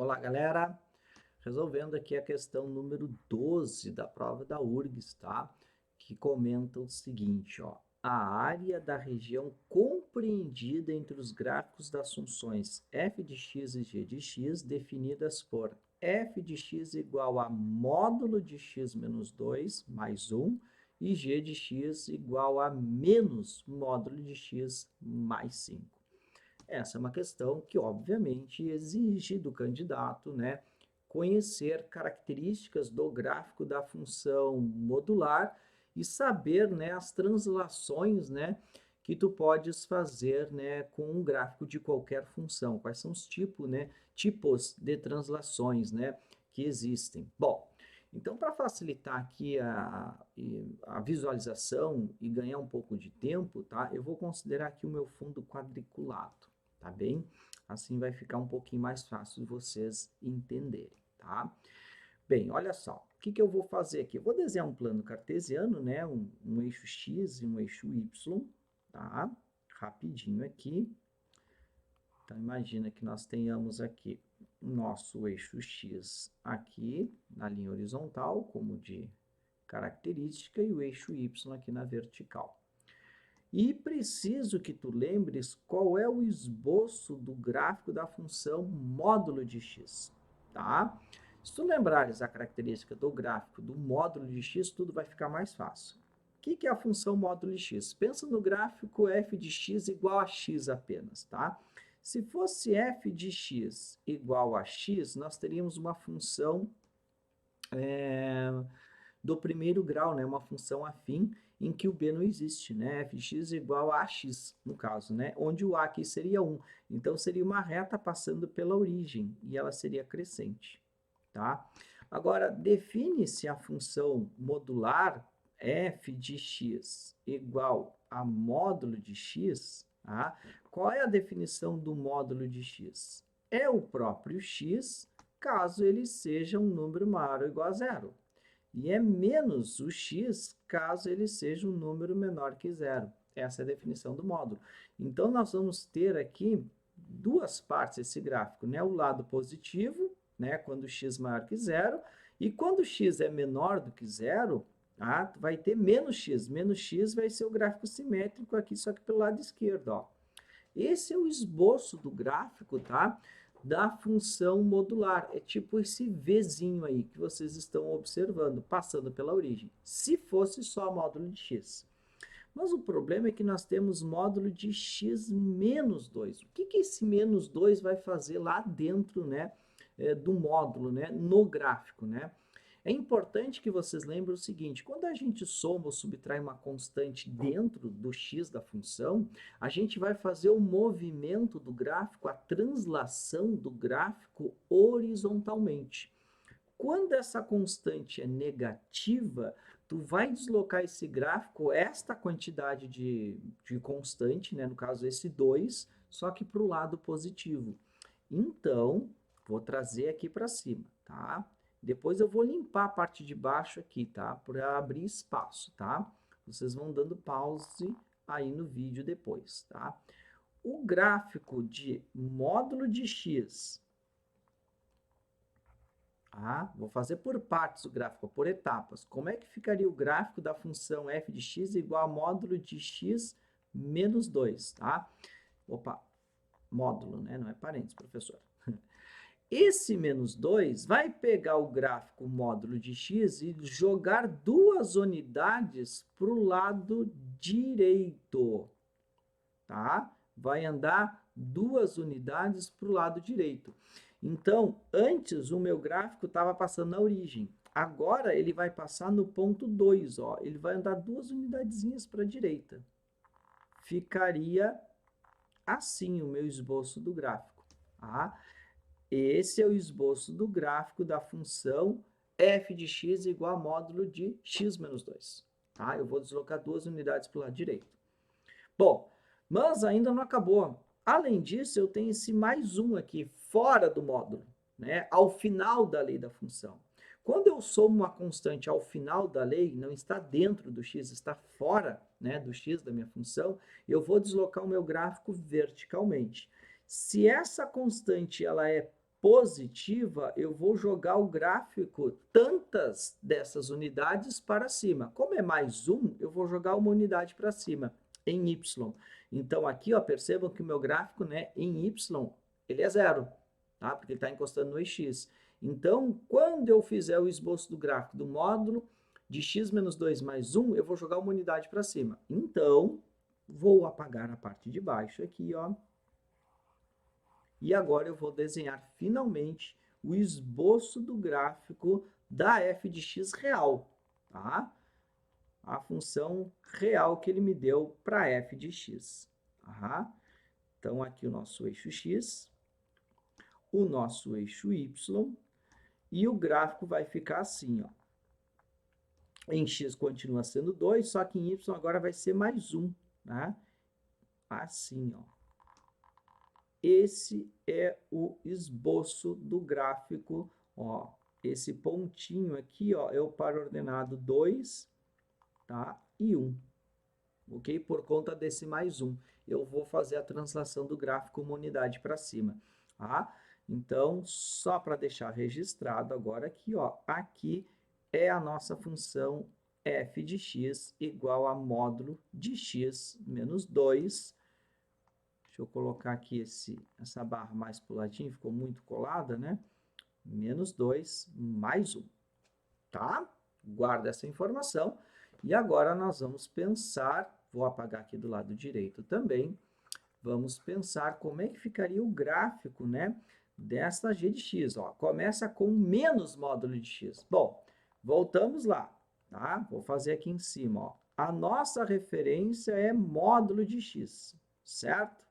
Olá, galera! Resolvendo aqui a questão número 12 da prova da URGS, tá? Que comenta o seguinte, ó. A área da região compreendida entre os gráficos das funções f de x e g de x, definidas por f de x igual a módulo de x menos 2 mais 1 e g de x igual a menos módulo de x mais 5. Essa é uma questão que, obviamente, exige do candidato, né, conhecer características do gráfico da função modular e saber, né, as translações, né, que tu podes fazer, né, com um gráfico de qualquer função. Quais são os tipos de translações, né, que existem. Bom, então, para facilitar aqui a visualização e ganhar um pouco de tempo, tá? Eu vou considerar aqui o meu fundo quadriculado, tá bem? Assim vai ficar um pouquinho mais fácil de vocês entenderem, tá? Bem, olha só, o que eu vou fazer aqui? Eu vou desenhar um plano cartesiano, né? Um eixo x e um eixo y, tá? Rapidinho aqui. Então, imagina que nós tenhamos aqui o nosso eixo x aqui na linha horizontal, como de característica, e o eixo y aqui na vertical. E preciso que tu lembres qual é o esboço do gráfico da função módulo de x, tá? Se tu lembrares a característica do gráfico do módulo de x, tudo vai ficar mais fácil. O que é a função módulo de x? Pensa no gráfico f de x igual a x apenas, tá? Se fosse f de x igual a x, nós teríamos uma função do primeiro grau, né? Uma função afim em que o b não existe, né? f de x igual a x, no caso, né? Onde o a aqui seria 1. Então, seria uma reta passando pela origem e ela seria crescente, tá? Agora, define-se a função modular f de x igual a módulo de x, tá? Qual é a definição do módulo de x? É o próprio x, caso ele seja um número maior ou igual a zero. E é menos o x caso ele seja um número menor que zero. Essa é a definição do módulo. Então, nós vamos ter aqui duas partes esse gráfico, né? O lado positivo, né? Quando x é maior que zero, e quando x é menor do que zero, tá? Vai ter menos x. Menos x vai ser o gráfico simétrico aqui, só que pelo lado esquerdo, ó. Esse é o esboço do gráfico, tá? Da função modular. É tipo esse Vzinho aí que vocês estão observando, passando pela origem. Se fosse só módulo de x. Mas o problema é que nós temos módulo de x menos 2. O que esse menos 2 vai fazer lá dentro, né, do módulo, né, no gráfico, né? É importante que vocês lembrem o seguinte, quando a gente soma ou subtrai uma constante dentro do x da função, a gente vai fazer o movimento do gráfico, a translação do gráfico horizontalmente. Quando essa constante é negativa, tu vai deslocar esse gráfico, esta quantidade de constante, né, no caso esse 2, só que para o lado positivo. Então, vou trazer aqui para cima, tá? Depois eu vou limpar a parte de baixo aqui, tá? Para abrir espaço, tá? Vocês vão dando pause aí no vídeo depois, tá? O gráfico de módulo de x, tá? Vou fazer por partes o gráfico, por etapas. Como é que ficaria o gráfico da função f de x igual a módulo de x menos 2, tá? Opa, módulo, né? Não é parênteses, professor. Esse menos 2 vai pegar o gráfico módulo de x e jogar duas unidades para o lado direito, tá? Vai andar duas unidades para o lado direito. Então, antes o meu gráfico estava passando na origem. Agora ele vai passar no ponto 2, ó. Ele vai andar duas unidadezinhas para a direita. Ficaria assim o meu esboço do gráfico, tá? Esse é o esboço do gráfico da função f de x igual a módulo de x menos 2. Tá? Eu vou deslocar duas unidades para o lado direito. Bom, mas ainda não acabou. Além disso, eu tenho esse mais um aqui, fora do módulo, né? Ao final da lei da função. Quando eu somo uma constante ao final da lei, não está dentro do x, está fora, né, do x da minha função, eu vou deslocar o meu gráfico verticalmente. Se essa constante ela é positiva, eu vou jogar o gráfico tantas dessas unidades para cima. Como é mais um, eu vou jogar uma unidade para cima, em Y. Então, aqui, ó, percebam que o meu gráfico, né, em Y, ele é zero, tá? Porque ele está encostando no X. Então, quando eu fizer o esboço do gráfico do módulo de x menos 2 mais 1, eu vou jogar uma unidade para cima. Então, vou apagar a parte de baixo aqui, ó. E agora eu vou desenhar finalmente o esboço do gráfico da f de x real, tá? A função real que ele me deu para f de x. Tá? Então, aqui o nosso eixo x, o nosso eixo y, e o gráfico vai ficar assim, ó. Em x continua sendo 2, só que em y agora vai ser mais 1, né? Assim, ó. Esse é o esboço do gráfico, ó. Esse pontinho aqui, ó, é o par ordenado 2, tá? E 1, ok? Por conta desse mais 1, eu vou fazer a translação do gráfico uma unidade para cima, tá? Então, só para deixar registrado agora aqui, ó, aqui é a nossa função f de x igual a módulo de x menos 2. Deixa eu colocar aqui essa barra mais para o ladinho, ficou muito colada, né? Menos 2 mais 1, tá? Guarda essa informação. E agora nós vamos pensar, vou apagar aqui do lado direito também, vamos pensar como é que ficaria o gráfico, né, desta g de x. Ó. Começa com menos módulo de x. Bom, voltamos lá, tá? Vou fazer aqui em cima, ó. A nossa referência é módulo de x, certo?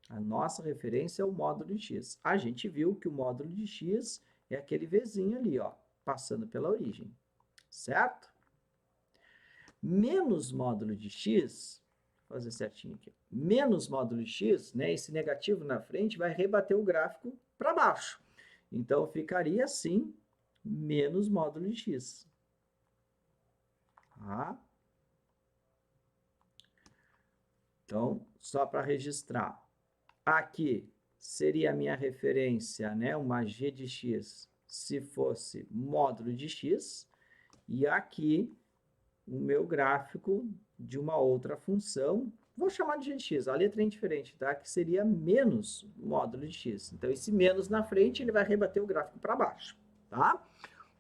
A nossa referência é o módulo de x. A gente viu que o módulo de x é aquele Vzinho ali, ó, passando pela origem, certo? Menos módulo de x, vou fazer certinho aqui, menos módulo de x, né, esse negativo na frente vai rebater o gráfico para baixo. Então, ficaria assim, menos módulo de x. Tá? Então, só para registrar, aqui seria a minha referência, né, uma g de x, se fosse módulo de x, e aqui o meu gráfico de uma outra função, vou chamar de g de x, a letra é indiferente, tá? Que seria menos módulo de x. Então, esse menos na frente, ele vai rebater o gráfico para baixo, tá?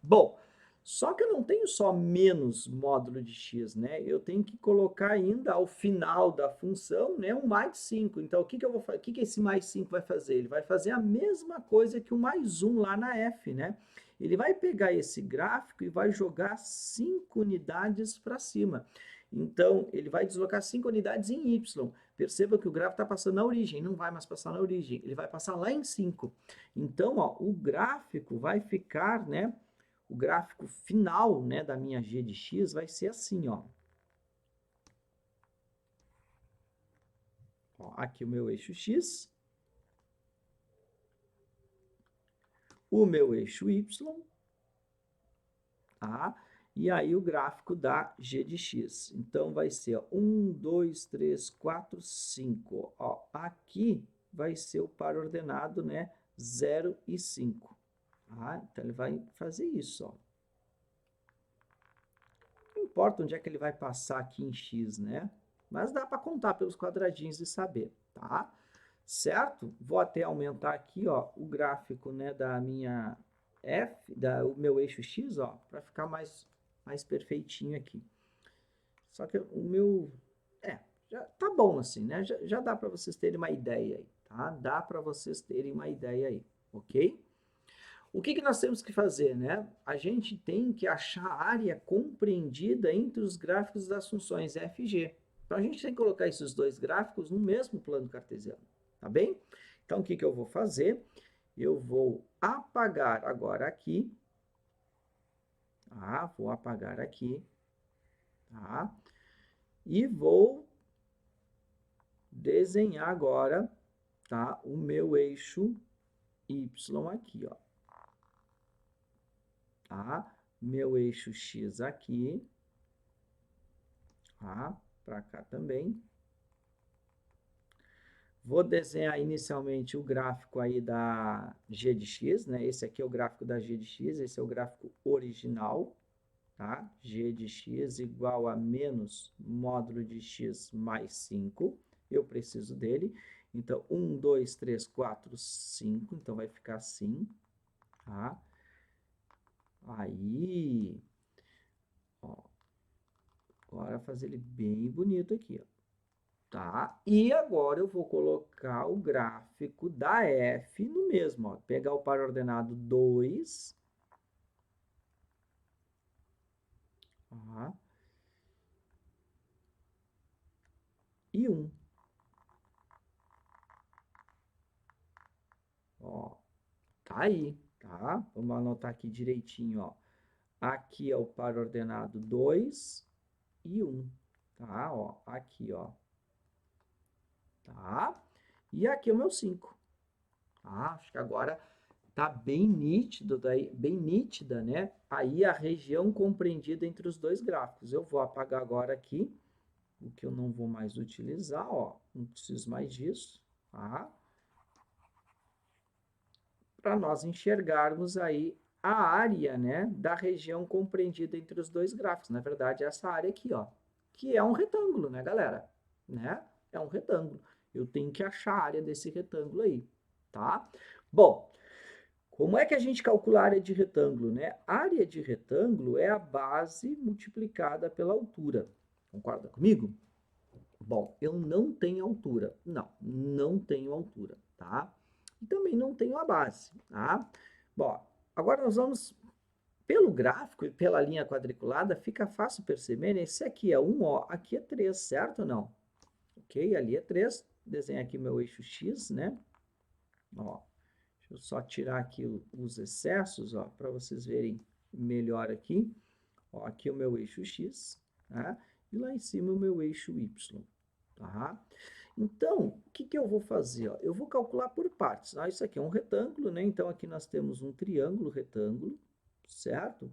Bom, só que eu não tenho só menos módulo de x, né? Eu tenho que colocar ainda ao final da função, né, um mais 5. Então, o que eu vou fazer? O que esse mais 5 vai fazer? Ele vai fazer a mesma coisa que o mais 1 lá na f, né? Ele vai pegar esse gráfico e vai jogar 5 unidades para cima. Então, ele vai deslocar 5 unidades em y. Perceba que o gráfico está passando na origem, não vai mais passar na origem, ele vai passar lá em 5. Então, ó, o gráfico vai ficar, né? O gráfico final, né, da minha g de x vai ser assim, ó. Ó, aqui o meu eixo x, o meu eixo y, tá? E aí o gráfico da g de x. Então, vai ser ó, 1, 2, 3, 4, 5. Ó, aqui vai ser o par ordenado, né, 0 e 5. Tá? Então, ele vai fazer isso, ó. Não importa onde é que ele vai passar aqui em x, né? Mas dá para contar pelos quadradinhos e saber, tá? Certo? Vou até aumentar aqui, ó, o gráfico, né, da minha o meu eixo x, ó, para ficar mais perfeitinho aqui. Só que o meu, já tá bom assim, né? Já dá para vocês terem uma ideia aí, tá? Dá para vocês terem uma ideia aí, ok? O que nós temos que fazer, né? A gente tem que achar a área compreendida entre os gráficos das funções f e g. Então, a gente tem que colocar esses dois gráficos no mesmo plano cartesiano, tá bem? Então, o que eu vou fazer? Eu vou apagar agora aqui, tá? Vou apagar aqui, tá? E vou desenhar agora, tá? O meu eixo y aqui, ó. Tá? Meu eixo x aqui, tá? Para cá também. Vou desenhar inicialmente o gráfico aí da g de x, né? Esse aqui é o gráfico da g de x, esse é o gráfico original, tá? G de x igual a menos módulo de x mais 5. Eu preciso dele. Então, 1, 2, 3, 4, 5. Então, vai ficar assim, tá? Aí, ó, agora fazer ele bem bonito aqui, ó. Tá? E agora eu vou colocar o gráfico da f no mesmo, ó. Pegar o par ordenado 2, tá? E 1. Ó, tá aí, tá? Vamos anotar aqui direitinho, ó. Aqui é o par ordenado 2 e 1, tá? Ó, aqui, ó. Tá? E aqui é o meu 5. Tá? Acho que agora tá bem nítido, daí, bem nítida, né? Aí a região compreendida entre os dois gráficos. Eu vou apagar agora aqui o que eu não vou mais utilizar, ó. Não preciso mais disso, tá? Para nós enxergarmos aí a área, né, da região compreendida entre os dois gráficos. Na verdade, essa área aqui, ó, que é um retângulo, né, galera? Né? É um retângulo. Eu tenho que achar a área desse retângulo aí, tá? Bom, como é que a gente calcula a área de retângulo, né? A área de retângulo é a base multiplicada pela altura. Concorda comigo? Bom, eu não tenho altura. Não tenho altura, tá? E também não tenho a base, tá? Bom, agora nós vamos, pelo gráfico e pela linha quadriculada, fica fácil perceber, né? Esse aqui é 1, ó, aqui é 3, certo ou não? Ok? Ali é 3. Desenho aqui meu eixo X, né? Ó, deixa eu só tirar aqui os excessos, ó, para vocês verem melhor aqui. Ó, aqui é o meu eixo X, tá? E lá em cima o meu eixo Y, tá? Então, o que que eu vou fazer? Ó? Eu vou calcular por partes. Ah, isso aqui é um retângulo, né? Então, aqui nós temos um triângulo retângulo, certo?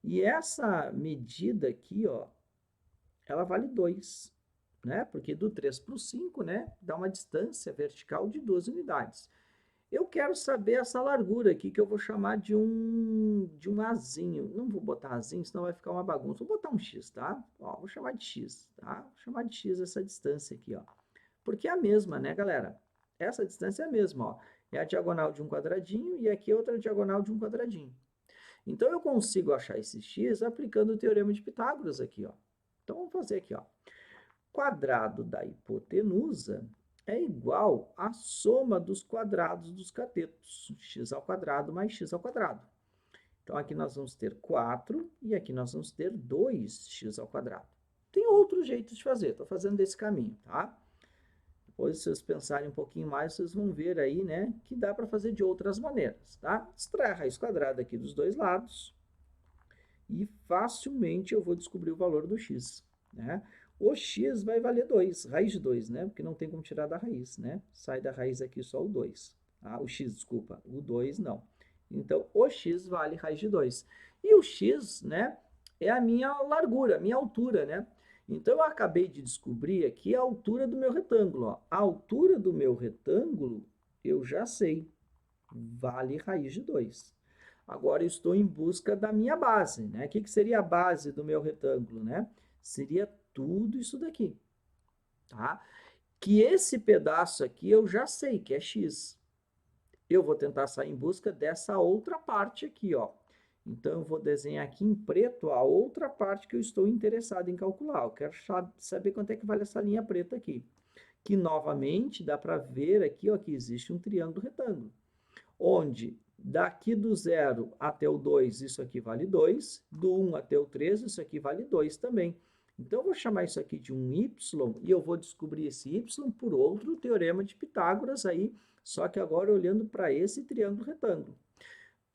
E essa medida aqui, ó, ela vale 2, né? Porque do 3 para o 5, né, dá uma distância vertical de 2 unidades. Eu quero saber essa largura aqui, que eu vou chamar de um azinho. Não vou botar azinho, senão vai ficar uma bagunça. Vou botar um x, tá? Ó, vou chamar de x, tá? Vou chamar de x essa distância aqui, ó. Porque é a mesma, né, galera? Essa distância é a mesma, ó. É a diagonal de um quadradinho e aqui é outra diagonal de um quadradinho. Então, eu consigo achar esse x aplicando o teorema de Pitágoras aqui, ó. Então, vamos fazer aqui, ó. Quadrado da hipotenusa é igual à soma dos quadrados dos catetos, x ao quadrado mais x ao quadrado. Então, aqui nós vamos ter 4 e aqui nós vamos ter 2x ao quadrado. Tem outro jeito de fazer, estou fazendo desse caminho, tá? Depois, se vocês pensarem um pouquinho mais, vocês vão ver aí, né, que dá para fazer de outras maneiras, tá? Extrai a raiz quadrada aqui dos dois lados e facilmente eu vou descobrir o valor do x, né? O x vai valer 2, raiz de 2, né? Porque não tem como tirar da raiz, né? Sai da raiz aqui só o 2. Ah, o x, desculpa, o 2 não. Então, o x vale raiz de 2. E o x, né, é a minha largura, a minha altura, né? Então, eu acabei de descobrir aqui a altura do meu retângulo. Ó. A altura do meu retângulo, eu já sei, vale raiz de 2. Agora, eu estou em busca da minha base, né? O que seria a base do meu retângulo, né? Seria tudo isso daqui, tá? Que esse pedaço aqui eu já sei que é x. Eu vou tentar sair em busca dessa outra parte aqui, ó. Então, eu vou desenhar aqui em preto a outra parte que eu estou interessado em calcular. Eu quero saber quanto é que vale essa linha preta aqui. Que, novamente, dá para ver aqui, ó, que existe um triângulo retângulo. Onde daqui do 0 até o 2, isso aqui vale 2. Do 1 até o 3, isso aqui vale 2 também. Então, eu vou chamar isso aqui de um y e eu vou descobrir esse y por outro teorema de Pitágoras aí, só que agora olhando para esse triângulo retângulo.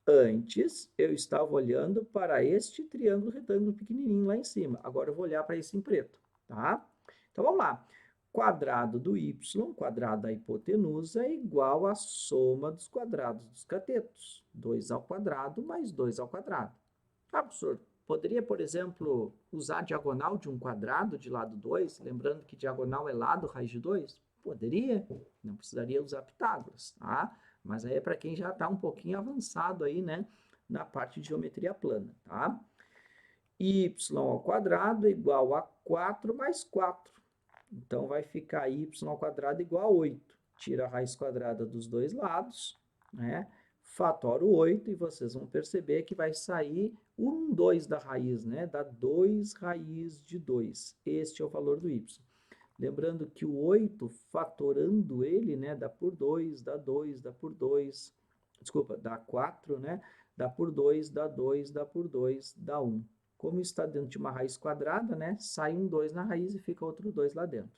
Antes, eu estava olhando para este triângulo retângulo pequenininho lá em cima. Agora, eu vou olhar para esse em preto, tá? Então, vamos lá. Quadrado do y, quadrado da hipotenusa, é igual à soma dos quadrados dos catetos. 2 ao quadrado mais 2 ao quadrado. Ah, professor, poderia, por exemplo, usar a diagonal de um quadrado de lado 2, lembrando que diagonal é lado raiz de 2? Poderia, não precisaria usar Pitágoras, tá? Mas aí é para quem já está um pouquinho avançado aí, né, na parte de geometria plana, tá? Y ao quadrado igual a 4 mais 4. Então, vai ficar y ao quadrado igual a 8. Tira a raiz quadrada dos dois lados, né? Fatora o 8 e vocês vão perceber que vai sair 2 da raiz, né? Dá 2 raiz de 2. Este é o valor do y. Lembrando que o 8, fatorando ele, né, dá por 2, dá 2, dá por 2. Desculpa, dá 4, né? Dá por 2, dá 2, dá por 2, dá 1. Como está dentro de uma raiz quadrada, né, sai um 2 na raiz e fica outro 2 lá dentro.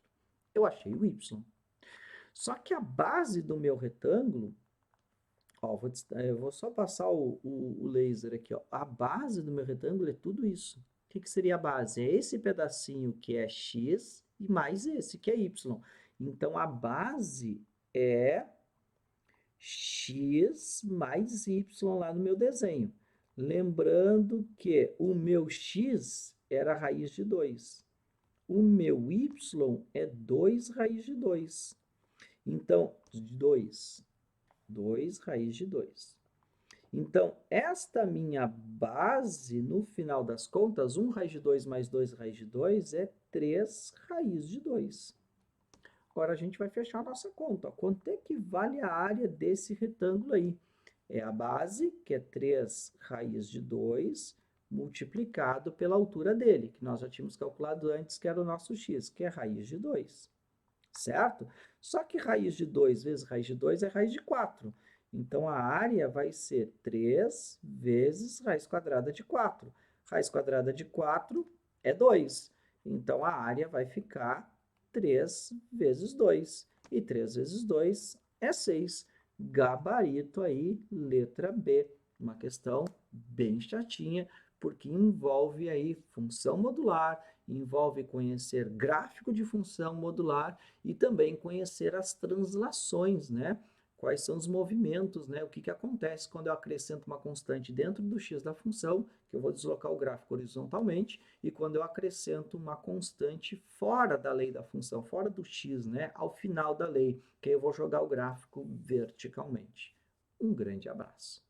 Eu achei o y. Só que a base do meu retângulo, ó, eu vou só passar o laser aqui, ó. A base do meu retângulo é tudo isso. O que seria a base? É esse pedacinho que é x e mais esse que é y. Então, a base é x mais y lá no meu desenho. Lembrando que o meu x era a raiz de 2. O meu y é 2 raiz de 2. Então, 2 raiz de 2. Então, esta minha base, no final das contas, 1 raiz de 2 mais 2 raiz de 2 é 3 raiz de 2. Agora a gente vai fechar a nossa conta. Quanto é que vale a área desse retângulo aí? É a base, que é 3 raiz de 2, multiplicado pela altura dele, que nós já tínhamos calculado antes, que era o nosso x, que é raiz de 2. Certo? Só que raiz de 2 vezes raiz de 2 é raiz de 4. Então, a área vai ser 3 vezes raiz quadrada de 4. Raiz quadrada de 4 é 2. Então, a área vai ficar 3 vezes 2. E 3 vezes 2 é 6. Gabarito aí, letra B. Uma questão bem chatinha, porque envolve aí função modular, envolve conhecer gráfico de função modular e também conhecer as translações, né? Quais são os movimentos, né? O que acontece quando eu acrescento uma constante dentro do x da função, que eu vou deslocar o gráfico horizontalmente, e quando eu acrescento uma constante fora da lei da função, fora do x, né? Ao final da lei, que eu vou jogar o gráfico verticalmente. Um grande abraço.